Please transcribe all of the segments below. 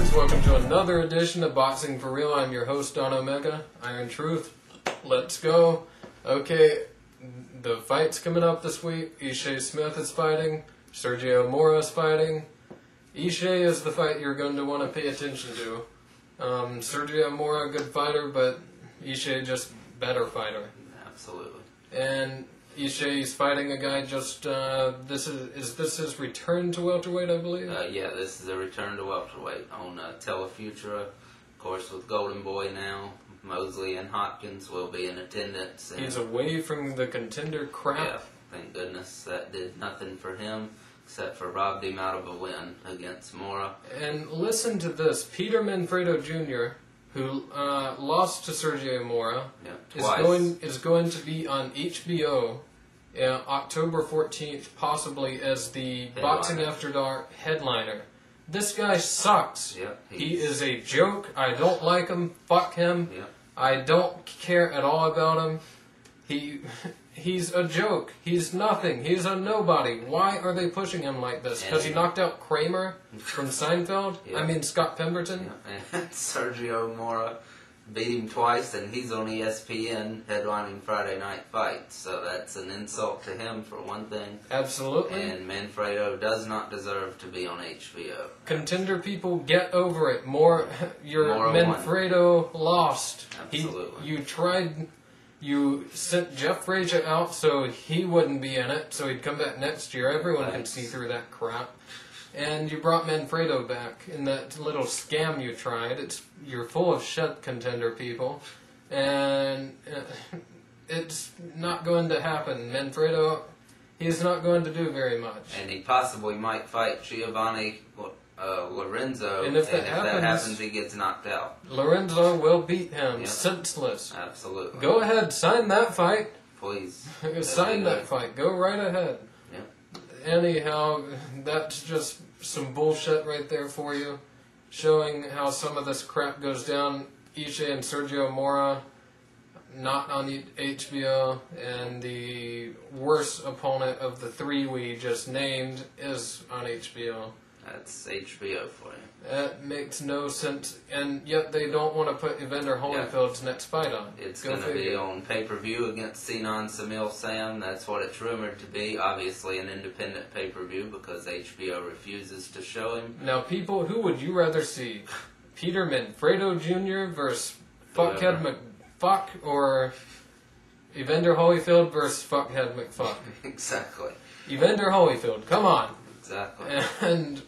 friends, welcome to another edition of Boxing for Real. I'm your host, Don Omega, Iron Truth. Let's go. Okay, the fight's coming up this week. Ishe Smith is fighting. Sergio Mora is fighting. Ishe is the fight you're going to want to pay attention to. Sergio Mora, good fighter, but Ishe just better fighter. Absolutely. And Ishe's fighting a guy just, is this his return to welterweight, I believe? Yeah, this is a return to welterweight on Telefutura. Of course, with Golden Boy now, Mosley and Hopkins will be in attendance. And he's away from the contender crap. Yeah, thank goodness that did nothing for him, except for robbed him out of a win against Mora. And listen to this. Peter Manfredo Jr., who lost to Sergio Mora, is going to be on HBO October 14th, possibly as the Boxing After Dark headliner. This guy sucks. Yeah, he is a joke. I don't like him. Fuck him. Yeah. I don't care at all about him. He's a joke. He's nothing. He's a nobody. Why are they pushing him like this? Because he knocked out Kramer from Seinfeld? Yeah. I mean, Scott Pemberton? Yeah. And Sergio Mora beat him twice, and he's on ESPN headlining Friday Night Fights. So that's an insult to him, for one thing. Absolutely. And Manfredo does not deserve to be on HBO. Contender people, get over it. Mora Manfredo lost. Absolutely. You sent Jeff Frazier out so he wouldn't be in it, so he'd come back next year. Everyone can see through that crap. And you brought Manfredo back in that little scam you tried. You're full of shit, contender people. And it's not going to happen. Manfredo, he's not going to do very much. And he possibly might fight Giovanni Lorenzo, and if that happens, he gets knocked out. Lorenzo will beat him, senseless. Absolutely. Go ahead, sign that fight. Please. Sign that fight. Go right ahead. Yeah. Anyhow, that's just some bullshit right there for you, showing how some of this crap goes down. Ishe and Sergio Mora, not on HBO, and the worst opponent of the three we just named is on HBO. That's HBO for you. That makes no sense, and yet they don't want to put Evander Holyfield's next fight on. It's going to be on pay-per-view against Sinan Samil Sam. That's what it's rumored to be. Obviously an independent pay-per-view because HBO refuses to show him. Now, people, who would you rather see? Peter Manfredo Jr. versus Fuckhead McFuck, or Evander Holyfield versus Fuckhead McFuck? Exactly. Evander Holyfield, come on. Exactly. And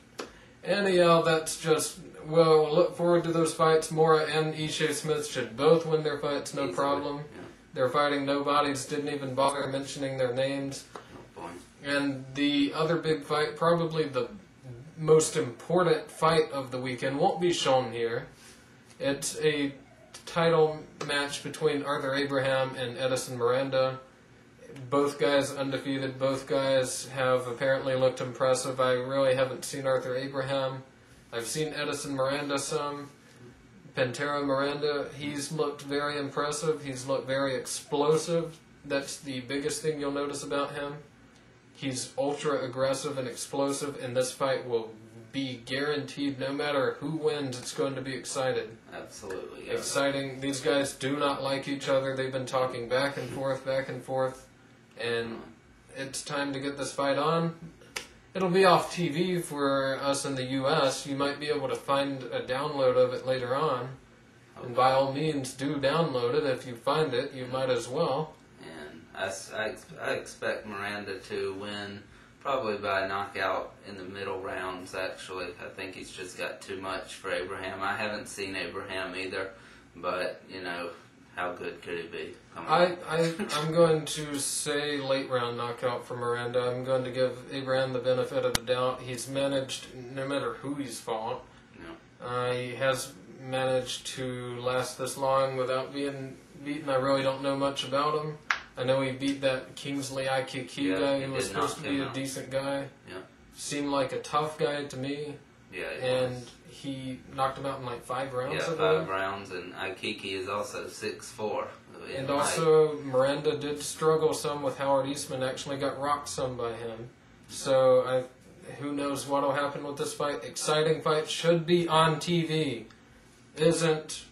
anyhow, that's just, well, look forward to those fights. Mora and Ishe Smith should both win their fights, no problem. Yeah. They're fighting nobodies, didn't even bother mentioning their names. No point. And the other big fight, probably the most important fight of the weekend, won't be shown here. It's a title match between Arthur Abraham and Edison Miranda. Both guys undefeated. Both guys have apparently looked impressive. I really haven't seen Arthur Abraham. I've seen Edison Miranda some. Pantera Miranda, he's looked very impressive. He's looked very explosive. That's the biggest thing you'll notice about him. He's ultra aggressive and explosive, and this fight will be guaranteed. No matter who wins, it's going to be excited. Absolutely. Yeah. Exciting. These guys do not like each other. They've been talking back and forth. And it's time to get this fight on. It'll be off TV for us in the U.S. You might be able to find a download of it later on. Okay. And by all means, do download it. If you find it, you might as well. And I expect Miranda to win probably by knockout in the middle rounds, actually. I think he's just got too much for Abraham. I haven't seen Abraham either, but, you know, how good could he be? I'm going to say late round knockout for Miranda. I'm going to give Abraham the benefit of the doubt. He's managed, no matter who he's fought, he has managed to last this long without being beaten. I really don't know much about him. I know he beat that Kingsley IKK guy who was supposed to be a decent guy. Yeah. Seemed like a tough guy to me. Yeah, and he knocked him out in like 5 rounds. Yeah, 5 rounds, and Aikiki is also 6'4". And also, Miranda did struggle some with Howard Eastman, actually got rocked some by him. So who knows what'll happen with this fight. Exciting fight, should be on TV. Isn't.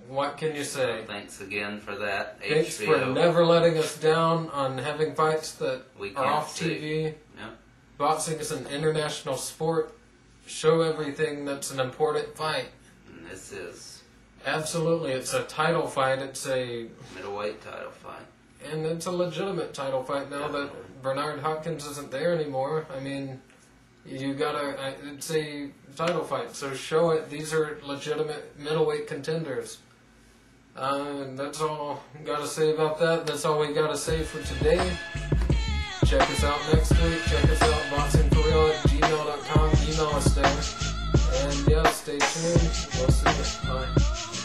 What can you say? Thanks again for that. Thanks HBO. for never letting us down on having fights that We are can't off see. TV. Yep. Boxing is an international sport. Show everything that's an important fight. And this is Absolutely, it's a title fight. It's a middleweight title fight. and it's a legitimate title fight now that Bernard Hopkins isn't there anymore. I mean, you gotta. It's a title fight, so show it. These are legitimate middleweight contenders. And that's all I gotta say about that. That's all we gotta say for today. Check us out next week. Check us out, boxingforreal@gmail.com. Email us there. And yeah, stay tuned. We'll see you. Bye.